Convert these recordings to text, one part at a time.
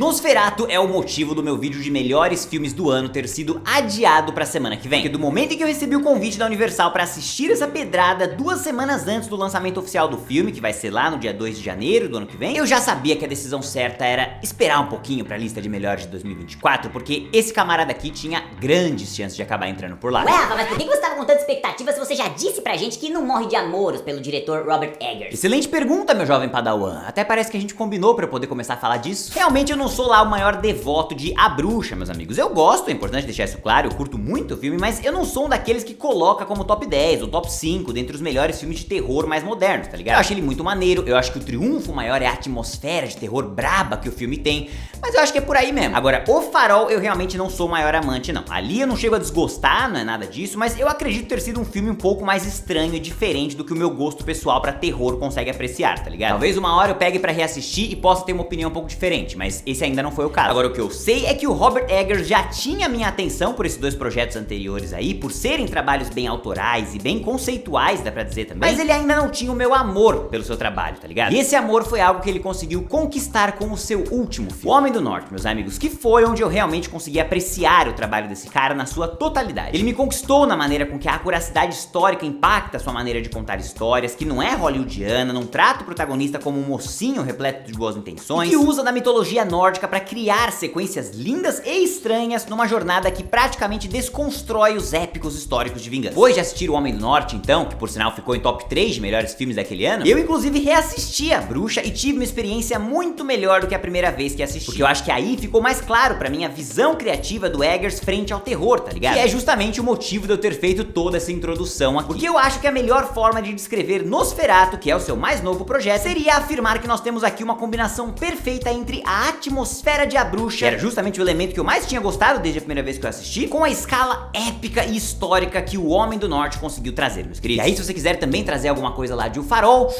Nosferatu é o motivo do meu vídeo de melhores filmes do ano ter sido adiado pra semana que vem. Porque do momento em que eu recebi o convite da Universal pra assistir essa pedrada 2 semanas antes do lançamento oficial do filme, que vai ser lá no dia 2 de janeiro do ano que vem, eu já sabia que a decisão certa era esperar um pouquinho pra lista de melhores de 2024, porque esse camarada aqui tinha grandes chances de acabar entrando por lá. Ué, Rafa, mas por que você tava com tanta expectativa se você já disse pra gente que não morre de amoros pelo diretor Robert Eggers? Excelente pergunta, meu jovem padawan. Até parece que a gente combinou pra eu poder começar a falar disso. Realmente eu não sou lá o maior devoto de A Bruxa, meus amigos. Eu gosto, é importante deixar isso claro, eu curto muito o filme, mas eu não sou um daqueles que coloca como top 10 ou top 5 dentre os melhores filmes de terror mais modernos, tá ligado? Eu acho ele muito maneiro, eu acho que o triunfo maior é a atmosfera de terror braba que o filme tem, mas eu acho que é por aí mesmo. Agora, O Farol eu realmente não sou o maior amante, não. Ali eu não chego a desgostar, não é nada disso, mas eu acredito ter sido um filme um pouco mais estranho e diferente do que o meu gosto pessoal pra terror consegue apreciar, tá ligado? Talvez uma hora eu pegue pra reassistir e possa ter uma opinião um pouco diferente, mas esse ainda não foi o caso. Agora, o que eu sei é que o Robert Eggers já tinha minha atenção por esses 2 projetos anteriores aí, por serem trabalhos bem autorais e bem conceituais, dá pra dizer também, mas ele ainda não tinha o meu amor pelo seu trabalho, tá ligado? E esse amor foi algo que ele conseguiu conquistar com o seu último filme, O Homem do Norte, meus amigos, que foi onde eu realmente consegui apreciar o trabalho desse cara na sua totalidade. Ele me conquistou na maneira com que a acuracidade histórica impacta a sua maneira de contar histórias, que não é hollywoodiana, não trata o protagonista como um mocinho repleto de boas intenções, e que usa da mitologia nórdica pra criar sequências lindas e estranhas numa jornada que praticamente desconstrói os épicos históricos de vingança. Depois de assistir O Homem do Norte, então, que por sinal ficou em top 3 de melhores filmes daquele ano, eu inclusive reassisti A Bruxa e tive uma experiência muito melhor do que a primeira vez que assisti, porque eu acho que aí ficou mais claro pra mim a visão criativa do Eggers frente ao terror, tá ligado? E é justamente o motivo de eu ter feito toda essa introdução aqui, porque eu acho que a melhor forma de descrever Nosferatu, que é o seu mais novo projeto, seria afirmar que nós temos aqui uma combinação perfeita entre a atmosfera de A Bruxa, que era justamente o elemento que eu mais tinha gostado desde a primeira vez que eu assisti, com a escala épica e histórica que o Homem do Norte conseguiu trazer, meus queridos. E aí, se você quiser também trazer alguma coisa lá de O Farol,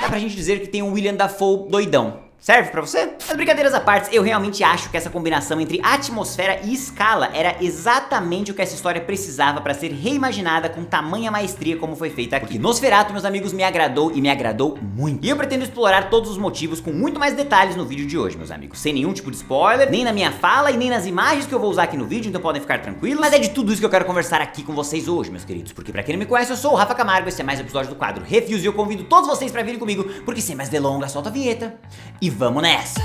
dá pra gente dizer que tem um William Dafoe doidão. Serve pra você? Mas brincadeiras à parte, eu realmente acho que essa combinação entre atmosfera e escala era exatamente o que essa história precisava pra ser reimaginada com tamanha maestria como foi feita aqui. Porque Nosferatu, meus amigos, me agradou e me agradou muito. E eu pretendo explorar todos os motivos com muito mais detalhes no vídeo de hoje, meus amigos. Sem nenhum tipo de spoiler, nem na minha fala e nem nas imagens que eu vou usar aqui no vídeo, então podem ficar tranquilos. Mas é de tudo isso que eu quero conversar aqui com vocês hoje, meus queridos. Porque pra quem não me conhece, eu sou o Rafa Camargo, esse é mais um episódio do quadro Reviews e eu convido todos vocês pra virem comigo, porque sem mais delongas, solta a vinheta e vamos nessa!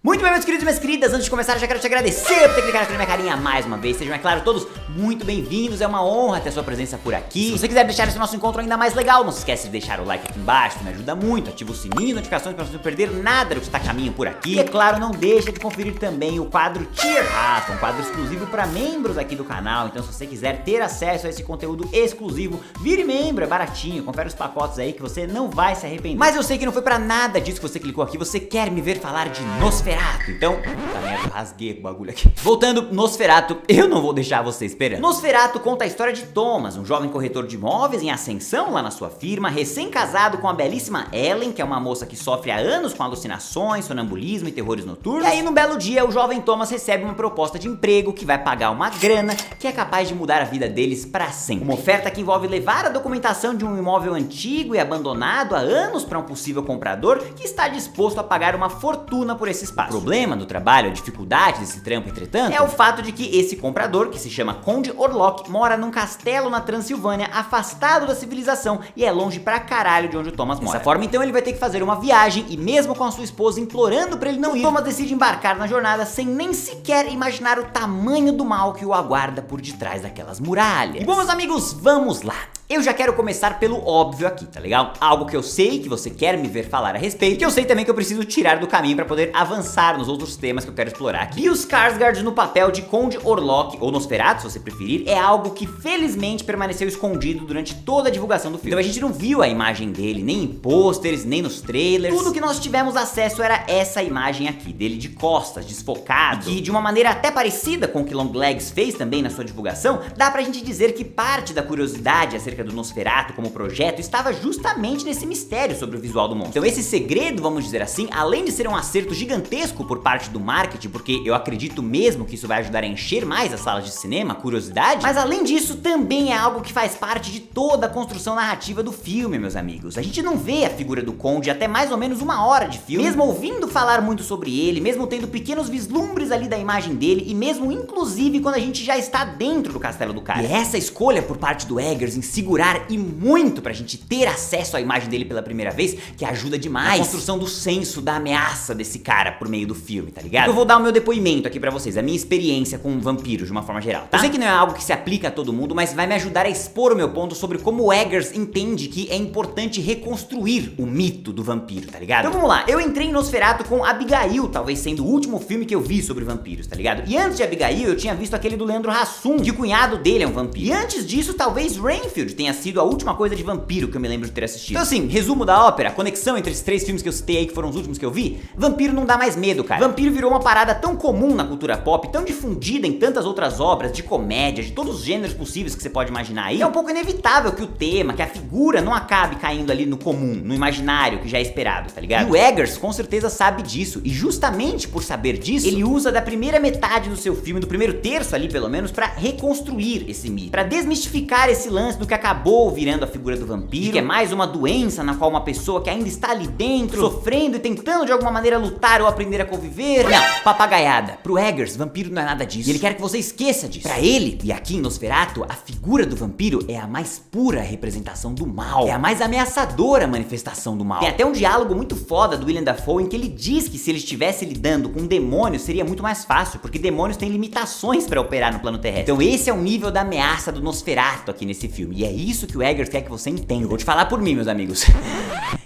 Muito bem, meus queridos e minhas queridas, antes de começar eu já quero te agradecer por ter clicado aqui na minha carinha mais uma vez. Sejam, é claro, todos muito bem-vindos, é uma honra ter a sua presença por aqui. Se você quiser deixar esse nosso encontro ainda mais legal, não se esquece de deixar o like aqui embaixo, que me ajuda muito. Ativa o sininho de notificações para você não perder nada do que está a caminho por aqui. E é claro, não deixa de conferir também o quadro Cheer Rafa, um quadro exclusivo para membros aqui do canal. Então, se você quiser ter acesso a esse conteúdo exclusivo, vire membro, é baratinho, confere os pacotes aí que você não vai se arrepender. Mas eu sei que não foi para nada disso que você clicou aqui, você quer me ver falar de Nosferatu. Então, puta merda, eu rasguei o bagulho aqui. Voltando, Nosferatu, eu não vou deixar você esperando. Nosferatu conta a história de Thomas, um jovem corretor de imóveis em ascensão lá na sua firma, recém-casado com a belíssima Ellen, que é uma moça que sofre há anos com alucinações, sonambulismo e terrores noturnos. E aí, num belo dia, o jovem Thomas recebe uma proposta de emprego que vai pagar uma grana que é capaz de mudar a vida deles pra sempre. Uma oferta que envolve levar a documentação de um imóvel antigo e abandonado há anos para um possível comprador que está disposto a pagar uma fortuna por esse espaço. O problema do trabalho, a dificuldade desse trampo, entretanto, é o fato de que esse comprador, que se chama Conde Orlok, mora num castelo na Transilvânia, afastado da civilização e é longe pra caralho de onde o Thomas mora. Dessa forma, então, ele vai ter que fazer uma viagem e mesmo com a sua esposa implorando pra ele não ir, Thomas decide embarcar na jornada sem nem sequer imaginar o tamanho do mal que o aguarda por detrás daquelas muralhas. E bom, meus amigos, vamos lá! Eu já quero começar pelo óbvio aqui, tá legal? Algo que eu sei que você quer me ver falar a respeito, que eu sei também que eu preciso tirar do caminho pra poder avançar nos outros temas que eu quero explorar aqui. Bill Skarsgård no papel de Conde Orlok, ou Nosferatu, se você preferir, é algo que felizmente permaneceu escondido durante toda a divulgação do filme. Então a gente não viu a imagem dele, nem em pôsteres, nem nos trailers. Tudo que nós tivemos acesso era essa imagem aqui, dele de costas, desfocado, e que de uma maneira até parecida com o que Longlegs fez também na sua divulgação, dá pra gente dizer que parte da curiosidade acerca acerca do Nosferatu como projeto estava justamente nesse mistério sobre o visual do monstro. Então esse segredo, vamos dizer assim, além de ser um acerto gigantesco por parte do marketing, porque eu acredito mesmo que isso vai ajudar a encher mais as salas de cinema, curiosidade, mas além disso também é algo que faz parte de toda a construção narrativa do filme, meus amigos. A gente não vê a figura do Conde até mais ou menos 1 hora de filme, mesmo ouvindo falar muito sobre ele, mesmo tendo pequenos vislumbres ali da imagem dele e mesmo inclusive quando a gente já está dentro do castelo do cara. E essa escolha por parte do Eggers em segurar e muito pra gente ter acesso à imagem dele pela primeira vez, que ajuda demais na construção do senso da ameaça desse cara por meio do filme, tá ligado? Eu vou dar o meu depoimento aqui pra vocês, a minha experiência com vampiros de uma forma geral, tá? Eu sei que não é algo que se aplica a todo mundo, mas vai me ajudar a expor o meu ponto sobre como o Eggers entende que é importante reconstruir o mito do vampiro, tá ligado? Então vamos lá, eu entrei em Nosferatu com Abigail, talvez sendo o último filme que eu vi sobre vampiros, tá ligado? E antes de Abigail eu tinha visto aquele do Leandro Hassum, que o cunhado dele é um vampiro. E antes disso, talvez Renfield tenha sido a última coisa de vampiro que eu me lembro de ter assistido. Então assim, resumo da ópera, a conexão entre esses 3 filmes que eu citei aí, que foram os últimos que eu vi, vampiro não dá mais medo, cara. Vampiro virou uma parada tão comum na cultura pop, tão difundida em tantas outras obras de comédia, de todos os gêneros possíveis que você pode imaginar aí, é um pouco inevitável que o tema, que a figura não acabe caindo ali no comum, no imaginário que já é esperado, tá ligado? E o Eggers com certeza sabe disso, e justamente por saber disso, ele usa da primeira metade do seu filme, do primeiro terço ali pelo menos, pra reconstruir esse mito, pra desmistificar esse lance do que acabou virando a figura do vampiro, que é mais uma doença na qual uma pessoa que ainda está ali dentro, sofrendo e tentando de alguma maneira lutar ou aprender a conviver. Não, papagaiada. Pro Eggers, vampiro não é nada disso. E ele quer que você esqueça disso. Pra ele, e aqui em Nosferatu, a figura do vampiro é a mais pura representação do mal, é a mais ameaçadora manifestação do mal. Tem até um diálogo muito foda do Willem Dafoe em que ele diz que se ele estivesse lidando com demônios seria muito mais fácil, porque demônios têm limitações pra operar no plano terrestre. Então esse é o nível da ameaça do Nosferatu aqui nesse filme, e é isso que o Eggers quer que você entenda. Eu vou te falar por mim, meus amigos.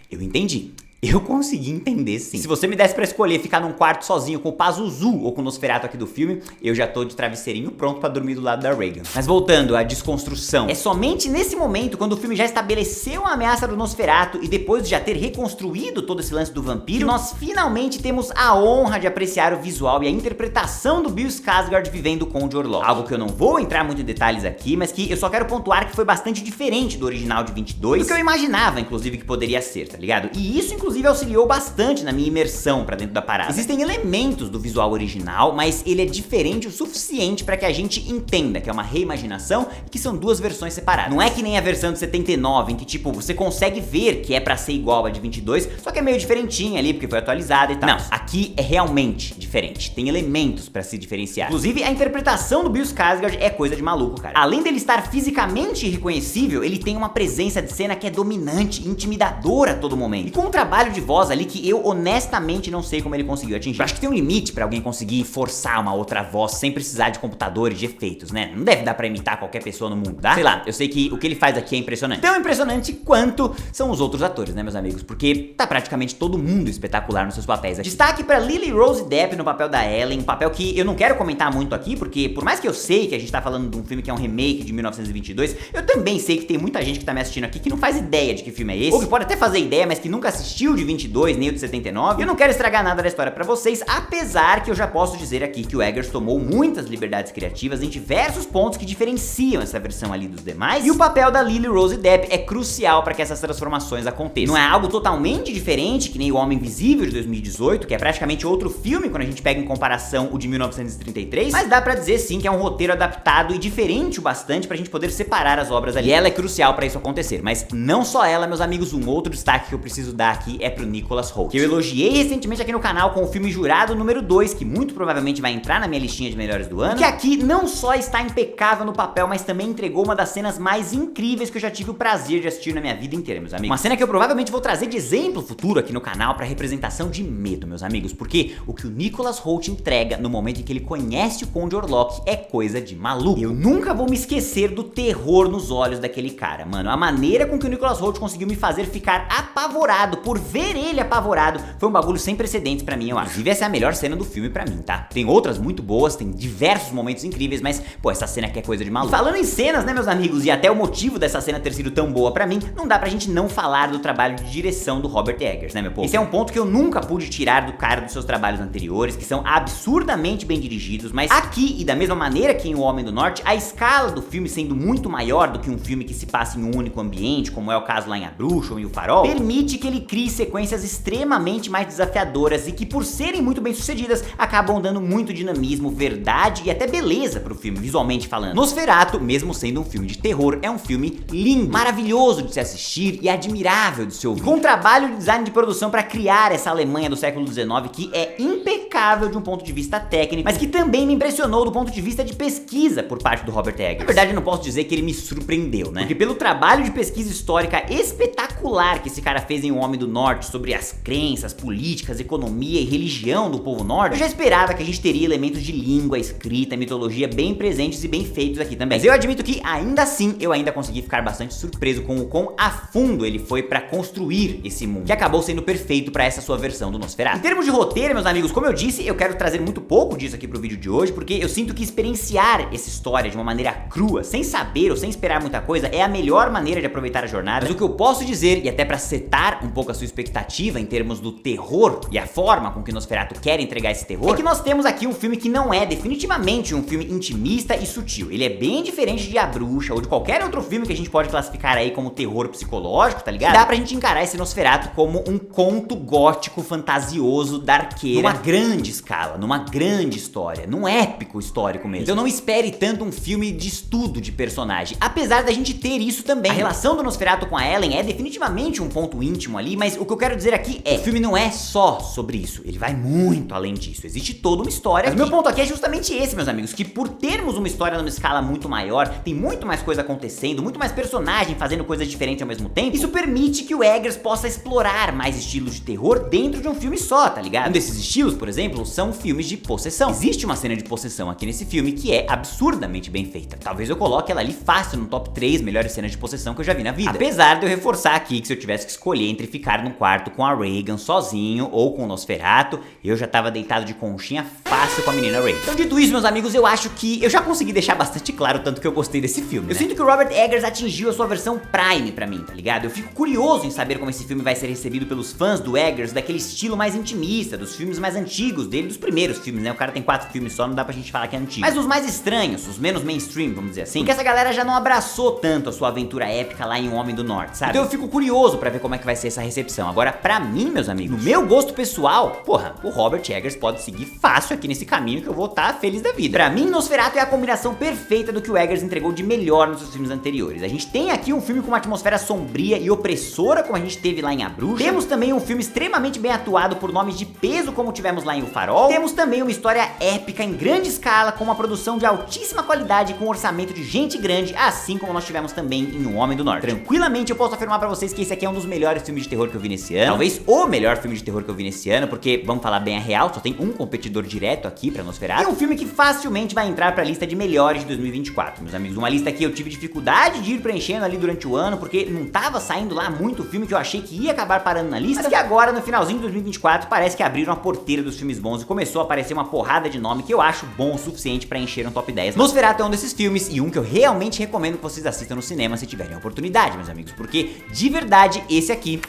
Eu entendi. Eu consegui entender sim. Se você me desse pra escolher ficar num quarto sozinho com o Pazuzu ou com o Nosferatu aqui do filme, eu já tô de travesseirinho pronto pra dormir do lado da Regan. Mas voltando à desconstrução, é somente nesse momento, quando o filme já estabeleceu a ameaça do Nosferatu e depois de já ter reconstruído todo esse lance do vampiro, que nós finalmente temos a honra de apreciar o visual e a interpretação do Bill Skarsgård vivendo o Conde Orlok. Algo que eu não vou entrar muito em detalhes aqui, mas que eu só quero pontuar que foi bastante diferente do original de 22, do que eu imaginava, inclusive, que poderia ser, tá ligado? E isso, inclusive, auxiliou bastante na minha imersão pra dentro da parada. Existem elementos do visual original, mas ele é diferente o suficiente pra que a gente entenda que é uma reimaginação e que são 2 versões separadas. Não é que nem a versão de 79, em que tipo, você consegue ver que é pra ser igual a de 22, só que é meio diferentinha ali, porque foi atualizada e tal. Não, aqui é realmente diferente, tem elementos pra se diferenciar. Inclusive, a interpretação do Bill Skarsgård é coisa de maluco, cara. Além dele estar fisicamente irreconhecível, ele tem uma presença de cena que é dominante e intimidadora a todo momento. E com um trabalho de voz ali que eu honestamente não sei como ele conseguiu atingir. Eu acho que tem um limite pra alguém conseguir forçar uma outra voz sem precisar de computadores, de efeitos, né? Não deve dar pra imitar qualquer pessoa no mundo, tá? Sei lá, eu sei que o que ele faz aqui é impressionante. Tão impressionante quanto são os outros atores, né, meus amigos? Porque tá praticamente todo mundo espetacular nos seus papéis aqui. Destaque pra Lily Rose Depp no papel da Ellen, um papel que eu não quero comentar muito aqui, porque por mais que eu sei que a gente tá falando de um filme que é um remake de 1922, eu também sei que tem muita gente que tá me assistindo aqui que não faz ideia de que filme é esse, ou que pode até fazer ideia, mas que nunca assistiu de 22, nem o de 79. Eu não quero estragar nada da história pra vocês, apesar que eu já posso dizer aqui que o Eggers tomou muitas liberdades criativas em diversos pontos que diferenciam essa versão ali dos demais, e o papel da Lily Rose Depp é crucial pra que essas transformações aconteçam. Não é algo totalmente diferente que nem O Homem Invisível de 2018, que é praticamente outro filme quando a gente pega em comparação o de 1933, mas dá pra dizer sim que é um roteiro adaptado e diferente o bastante pra gente poder separar as obras ali. E ela é crucial pra isso acontecer, mas não só ela, meus amigos, um outro destaque que eu preciso dar aqui é pro Nicholas Hoult, que eu elogiei recentemente aqui no canal com o filme Jurado número 2, que muito provavelmente vai entrar na minha listinha de melhores do ano, que aqui não só está impecável no papel, mas também entregou uma das cenas mais incríveis que eu já tive o prazer de assistir na minha vida inteira, meus amigos. Uma cena que eu provavelmente vou trazer de exemplo futuro aqui no canal pra representação de medo, meus amigos, porque o que o Nicholas Hoult entrega no momento em que ele conhece o Conde Orlok é coisa de maluco. Eu nunca vou me esquecer do terror nos olhos daquele cara, mano. A maneira com que o Nicholas Hoult conseguiu me fazer ficar apavorado por ver ele apavorado foi um bagulho sem precedentes pra mim, eu acho. Inclusive, essa é a melhor cena do filme pra mim, tá? Tem outras muito boas, tem diversos momentos incríveis, mas, pô, essa cena aqui é coisa de maluco. E falando em cenas, né, meus amigos, e até o motivo dessa cena ter sido tão boa pra mim, não dá pra gente não falar do trabalho de direção do Robert Eggers, né, meu povo? Esse é um ponto que eu nunca pude tirar do cara dos seus trabalhos anteriores, que são absurdamente bem dirigidos, mas aqui, e da mesma maneira que em O Homem do Norte, a escala do filme sendo muito maior do que um filme que se passa em um único ambiente, como é o caso lá em A Bruxa ou em O Farol, permite que ele crie sequências extremamente mais desafiadoras e que, por serem muito bem sucedidas, acabam dando muito dinamismo, verdade e até beleza pro filme, visualmente falando. Nosferatu, mesmo sendo um filme de terror, é um filme lindo, maravilhoso de se assistir e admirável de se ouvir. Com um trabalho de design de produção pra criar essa Alemanha do século XIX que é impecável de um ponto de vista técnico, mas que também me impressionou do ponto de vista de pesquisa por parte do Robert Eggers. Na verdade, eu não posso dizer que ele me surpreendeu, né? Porque pelo trabalho de pesquisa histórica espetacular que esse cara fez em O Homem do Norte sobre as crenças, políticas, economia e religião do povo norte, eu já esperava que a gente teria elementos de língua, escrita, mitologia bem presentes e bem feitos aqui também. Mas eu admito que, ainda assim, eu ainda consegui ficar bastante surpreso com o quão a fundo ele foi pra construir esse mundo, que acabou sendo perfeito pra essa sua versão do Nosferatu. Em termos de roteiro, meus amigos, como eu disse, eu quero trazer muito pouco disso aqui pro vídeo de hoje, porque eu sinto que experienciar essa história de uma maneira crua, sem saber ou sem esperar muita coisa, é a melhor maneira de aproveitar a jornada. Mas o que eu posso dizer, e até pra setar um pouco a sua expectativa em termos do terror e a forma com que Nosferatu quer entregar esse terror, é que nós temos aqui um filme que não é definitivamente um filme intimista e sutil. Ele é bem diferente de A Bruxa ou de qualquer outro filme que a gente pode classificar aí como terror psicológico, tá ligado? Dá pra gente encarar esse Nosferatu como um conto gótico fantasioso da arqueira, numa grande escala, numa grande história, num épico histórico mesmo. Então não espere tanto um filme de estudo de personagem, apesar da gente ter isso também. A relação do Nosferatu com a Ellen é definitivamente um ponto íntimo ali, mas o que eu quero dizer aqui é, o filme não é só sobre isso, ele vai muito além disso, existe toda uma história. Mas o meu ponto aqui é justamente esse, meus amigos, que por termos uma história numa escala muito maior, tem muito mais coisa acontecendo, muito mais personagem fazendo coisas diferentes ao mesmo tempo, isso permite que o Eggers possa explorar mais estilos de terror dentro de um filme só, tá ligado? Um desses estilos, por exemplo, são filmes de possessão. Existe uma cena de possessão aqui nesse filme que é absurdamente bem feita. Talvez eu coloque ela ali fácil no top 3 melhores cenas de possessão que eu já vi na vida. Apesar de eu reforçar aqui que se eu tivesse que escolher entre ficar num quarto com a Regan sozinho ou com o Nosferatu, eu já tava deitado de conchinha fácil com a menina Regan. Então, dito isso, meus amigos, eu acho que eu já consegui deixar bastante claro o tanto que eu gostei desse filme, né? Eu sinto que o Robert Eggers atingiu a sua versão Prime pra mim, tá ligado? Eu fico curioso em saber como esse filme vai ser recebido pelos fãs do Eggers, daquele estilo mais intimista, dos filmes mais antigos dele, dos primeiros filmes, né? O cara tem 4 filmes só, não dá pra gente falar que é antigo. Mas os mais estranhos, os menos mainstream, vamos dizer assim, porque essa galera já não abraçou tanto a sua aventura épica lá em O Homem do Norte, sabe? Então eu fico curioso pra ver como é que vai ser essa recepção. Agora, pra mim, meus amigos, no meu gosto pessoal, porra, o Robert Eggers pode seguir fácil aqui nesse caminho que eu vou estar feliz da vida. Pra mim, Nosferatu é a combinação perfeita do que o Eggers entregou de melhor nos seus filmes anteriores. A gente tem aqui um filme com uma atmosfera sombria e opressora, como a gente teve lá em A Bruxa. Temos também um filme extremamente bem atuado por nomes de peso, como tivemos lá em O Farol. Temos também uma história épica em grande escala, com uma produção de altíssima qualidade, com um orçamento de gente grande, assim como nós tivemos também em O Homem do Norte. Tranquilamente eu posso afirmar pra vocês que esse aqui é um dos melhores filmes de terror que eu vi nesse ano. Talvez o melhor filme de terror que eu vi nesse ano, porque, vamos falar bem a real, só tem um competidor direto aqui pra Nosferatu. E é um filme que facilmente vai entrar pra lista de melhores de 2024, meus amigos. Uma lista que eu tive dificuldade de ir preenchendo ali durante o ano, porque não tava saindo lá muito filme que eu achei que ia acabar parando na lista, mas que agora, no finalzinho de 2024, parece que abriram a porteira dos filmes bons e começou a aparecer uma porrada de nome que eu acho bom o suficiente pra encher um top 10. Nosferatu é um desses filmes e um que eu realmente recomendo que vocês assistam no cinema se tiverem a oportunidade, meus amigos, porque, de verdade, esse aqui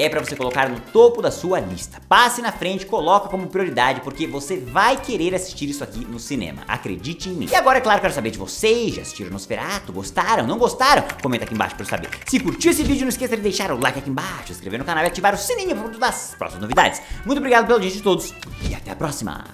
é pra você colocar no topo da sua lista. Passe na frente, coloca como prioridade, porque você vai querer assistir isso aqui no cinema. Acredite em mim. E agora, é claro, quero saber de vocês. Já assistiram Nosferatu? Gostaram? Não gostaram? Comenta aqui embaixo pra eu saber. Se curtiu esse vídeo, não esqueça de deixar o like aqui embaixo, se inscrever no canal e ativar o sininho para das próximas novidades. Muito obrigado pela audiência de todos e até a próxima.